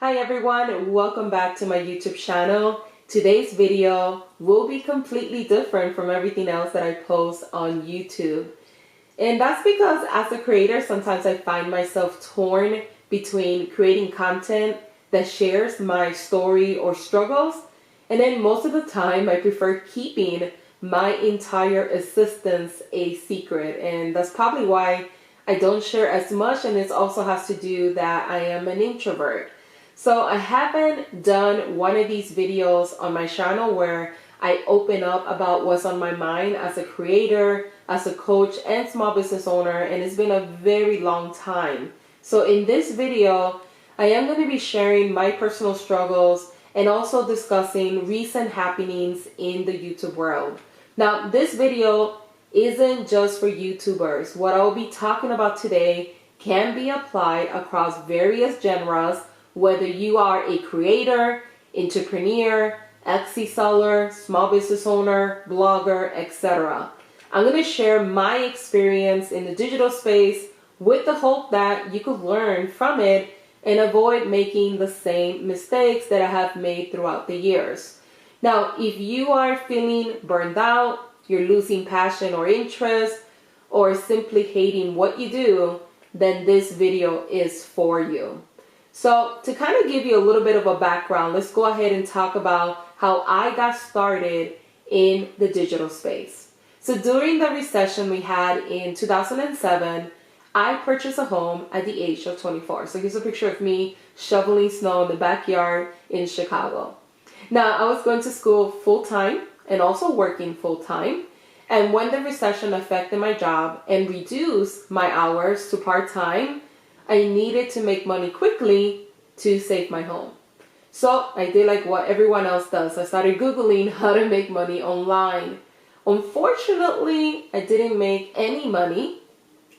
Hi everyone, welcome back to my YouTube channel. Today's video will be completely different from everything else that I post on YouTube. And that's because as a creator, sometimes I find myself torn between creating content that shares my story or struggles, and then most of the time I prefer keeping my entire existence a secret. And that's probably why I don't share as much, and this also has to do that I am an introvert. So I haven't done one of these videos on my channel where I open up about what's on my mind as a creator, as a coach, and small business owner, and it's been a very long time. So in this video, I am going to be sharing my personal struggles and also discussing recent happenings in the YouTube world. Now, this video isn't just for YouTubers. What I'll be talking about today can be applied across various genres, whether you are a creator, entrepreneur, Etsy seller, small business owner, blogger, etc. I'm going to share my experience in the digital space with the hope that you could learn from it and avoid making the same mistakes that I have made throughout the years. Now, if you are feeling burned out, you're losing passion or interest, or simply hating what you do, then this video is for you. So to kind of give you a little bit of a background, let's go ahead and talk about how I got started in the digital space. So during the recession we had in 2007, I purchased a home at the age of 24. So here's a picture of me shoveling snow in the backyard in Chicago. Now, I was going to school full-time and also working full-time. And when the recession affected my job and reduced my hours to part-time, I needed to make money quickly to save my home. So I did like what everyone else does. I started Googling how to make money online. Unfortunately, I didn't make any money,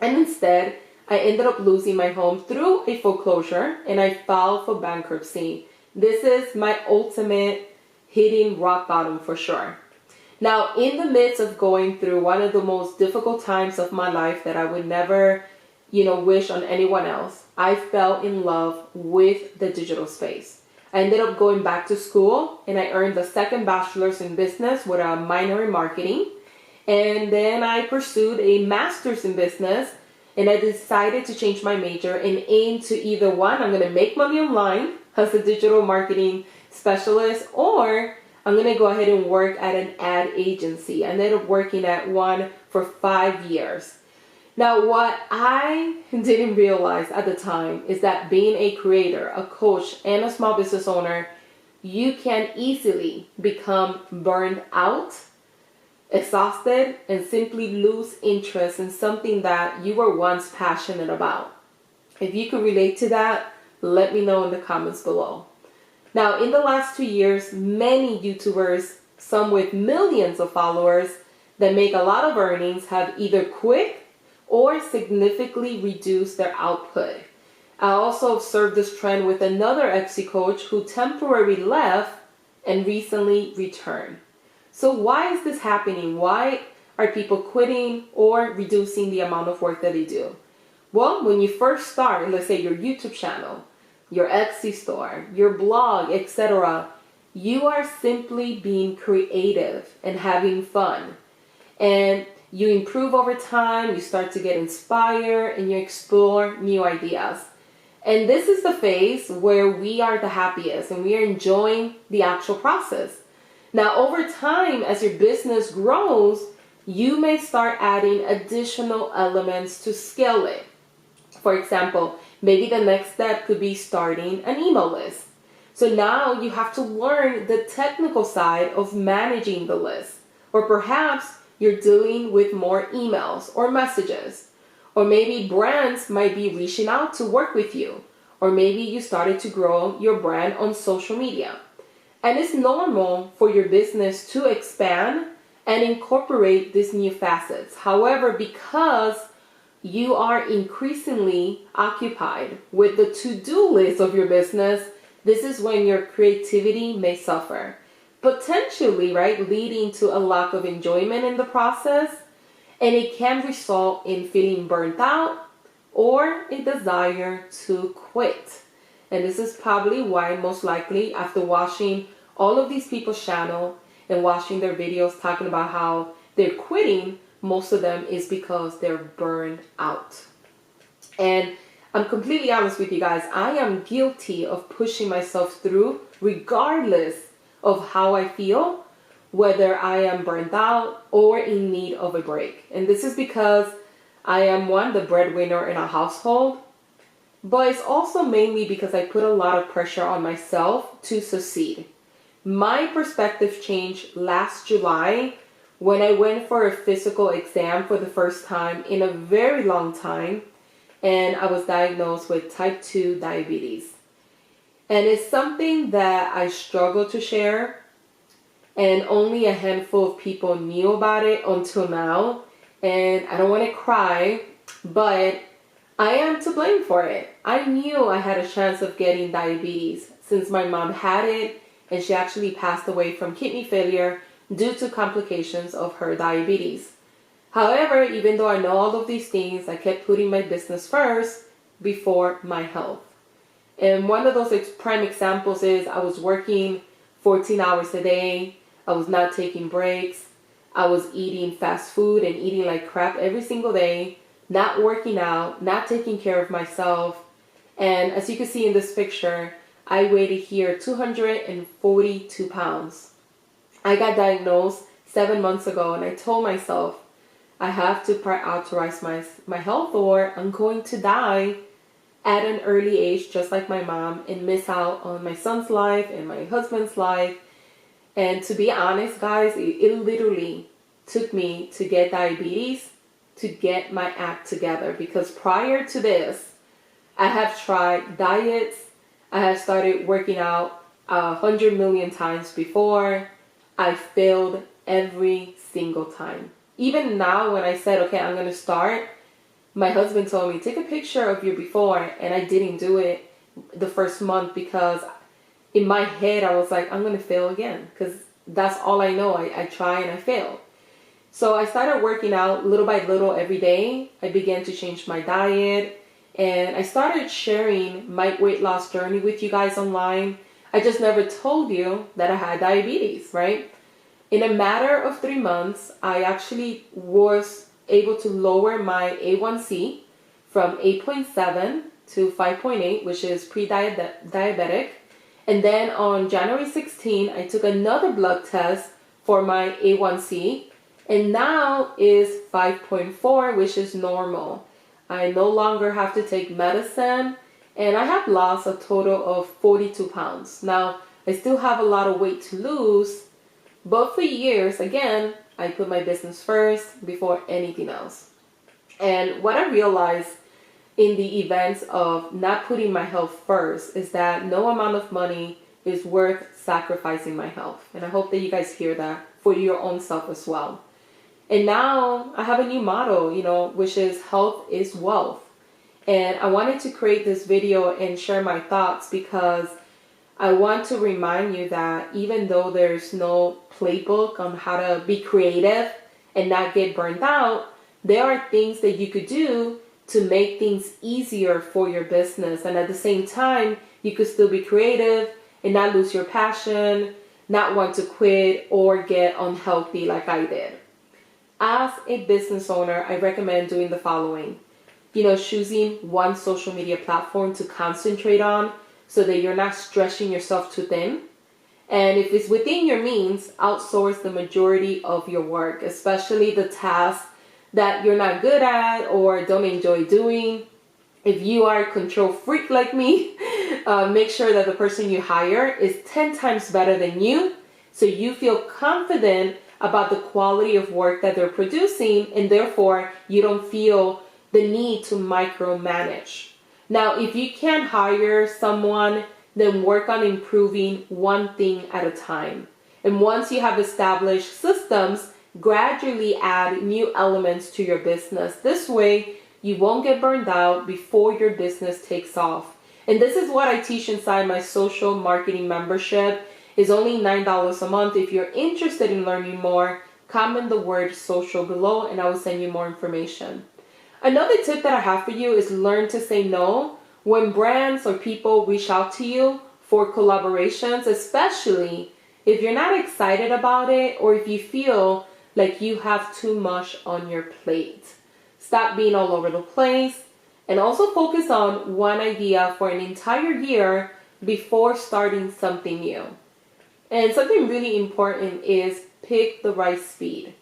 and instead I ended up losing my home through a foreclosure, and I filed for bankruptcy. This is my ultimate hitting rock bottom for sure. Now, in the midst of going through one of the most difficult times of my life that I would never wish on anyone else, I fell in love with the digital space. I ended up going back to school and I earned the second bachelor's in business with a minor in marketing. And then I pursued a master's in business, and I decided to change my major and aim to either one, I'm going to make money online as a digital marketing specialist, or I'm going to go ahead and work at an ad agency. I ended up working at one for 5 years. Now, what I didn't realize at the time is that being a creator, a coach, and a small business owner, you can easily become burned out, exhausted, and simply lose interest in something that you were once passionate about. If you could relate to that, let me know in the comments below. Now, in the last 2 years, many YouTubers, some with millions of followers that make a lot of earnings, have either quit or significantly reduce their output. I also observed this trend with another Etsy coach who temporarily left and recently returned. So why is this happening? Why are people quitting or reducing the amount of work that they do? Well, when you first start, let's say your YouTube channel, your Etsy store, your blog, etc., you are simply being creative and having fun. And you improve over time, you start to get inspired, and you explore new ideas. And this is the phase where we are the happiest and we are enjoying the actual process. Now, over time, as your business grows, you may start adding additional elements to scale it. For example, maybe the next step could be starting an email list. So now you have to learn the technical side of managing the list. Or perhaps you're dealing with more emails or messages. Or maybe brands might be reaching out to work with you. Or maybe you started to grow your brand on social media. And it's normal for your business to expand and incorporate these new facets. However, because you are increasingly occupied with the to-do list of your business, this is when your creativity may suffer. Potentially, right, leading to a lack of enjoyment in the process, and it can result in feeling burnt out or a desire to quit. And this is probably why, most likely, after watching all of these people's channel and watching their videos talking about how they're quitting, most of them is because they're burned out. And I'm completely honest with you guys, I am guilty of pushing myself through regardless of how I feel, whether I am burned out or in need of a break. And this is because I am the breadwinner in our household, but it's also mainly because I put a lot of pressure on myself to succeed. My perspective changed last July when I went for a physical exam for the first time in a very long time, and I was diagnosed with type 2 diabetes. And it's something that I struggle to share, and only a handful of people knew about it until now. And I don't want to cry, but I am to blame for it. I knew I had a chance of getting diabetes since my mom had it, and she actually passed away from kidney failure due to complications of her diabetes. However, even though I know all of these things, I kept putting my business first before my health. And one of those prime examples is I was working 14 hours a day. I was not taking breaks. I was eating fast food and eating like crap every single day, not working out, not taking care of myself. And as you can see in this picture, I weighed here 242 pounds. I got diagnosed 7 months ago, and I told myself I have to prioritize my health or I'm going to die at an early age, just like my mom, and miss out on my son's life and my husband's life. And to be honest, guys, it literally took me to get diabetes to get my act together, because prior to this, I have tried diets. I have started working out 100 million times before. I failed every single time. Even now, when I said, okay, I'm going to start, my husband told me, take a picture of your before, and I didn't do it the first month because in my head, I was like, I'm going to fail again, because that's all I know. I try and I fail. So I started working out little by little every day. I began to change my diet, and I started sharing my weight loss journey with you guys online. I just never told you that I had diabetes, right? In a matter of 3 months, I actually was able to lower my A1C from 8.7 to 5.8, which is pre-diabetic. And then on January 16, I took another blood test for my A1C, and now is 5.4, which is normal. I no longer have to take medicine, and I have lost a total of 42 pounds. Now, I still have a lot of weight to lose, but for years, again, I put my business first before anything else. And what I realized in the events of not putting my health first is that no amount of money is worth sacrificing my health. And I hope that you guys hear that for your own self as well. And now I have a new motto, which is health is wealth. And I wanted to create this video and share my thoughts because I want to remind you that even though there's no playbook on how to be creative and not get burned out, there are things that you could do to make things easier for your business. And at the same time, you could still be creative and not lose your passion, not want to quit or get unhealthy like I did. As a business owner, I recommend doing the following. Choosing one social media platform to concentrate on so that you're not stretching yourself too thin. And if it's within your means, outsource the majority of your work, especially the tasks that you're not good at or don't enjoy doing. If you are a control freak like me, make sure that the person you hire is 10 times better than you, so you feel confident about the quality of work that they're producing, and therefore you don't feel the need to micromanage. Now, if you can't hire someone, then work on improving one thing at a time. And once you have established systems, gradually add new elements to your business. This way, you won't get burned out before your business takes off. And this is what I teach inside my social marketing membership. It's only $9 a month. If you're interested in learning more, comment the word social below and I will send you more information. Another tip that I have for you is learn to say no When brands or people reach out to you for collaborations, especially if you're not excited about it or if you feel like you have too much on your plate, stop being all over the place and also focus on one idea for an entire year before starting something new. And something really important is pick the right speed.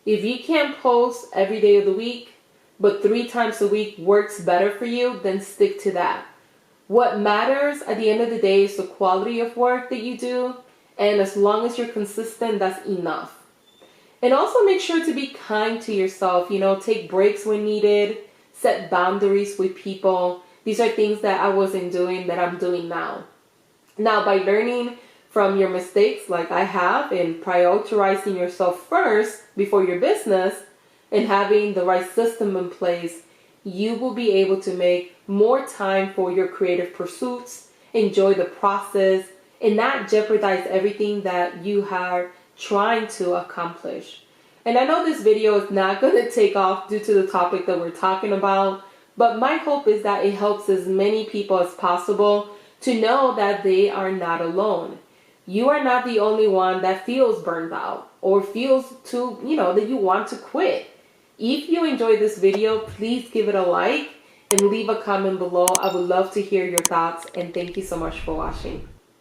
If you can't post every day of the week, but 3 times a week works better for you, then stick to that. What matters at the end of the day is the quality of work that you do, and as long as you're consistent, that's enough. And also make sure to be kind to yourself, take breaks when needed, set boundaries with people. These are things that I wasn't doing that I'm doing now. Now, by learning from your mistakes like I have and prioritizing yourself first before your business and having the right system in place, you will be able to make more time for your creative pursuits, enjoy the process, and not jeopardize everything that you are trying to accomplish. And I know this video is not going to take off due to the topic that we're talking about, but my hope is that it helps as many people as possible to know that they are not alone. You are not the only one that feels burned out or feels that you want to quit. If you enjoyed this video, please give it a like and leave a comment below. I would love to hear your thoughts, and thank you so much for watching.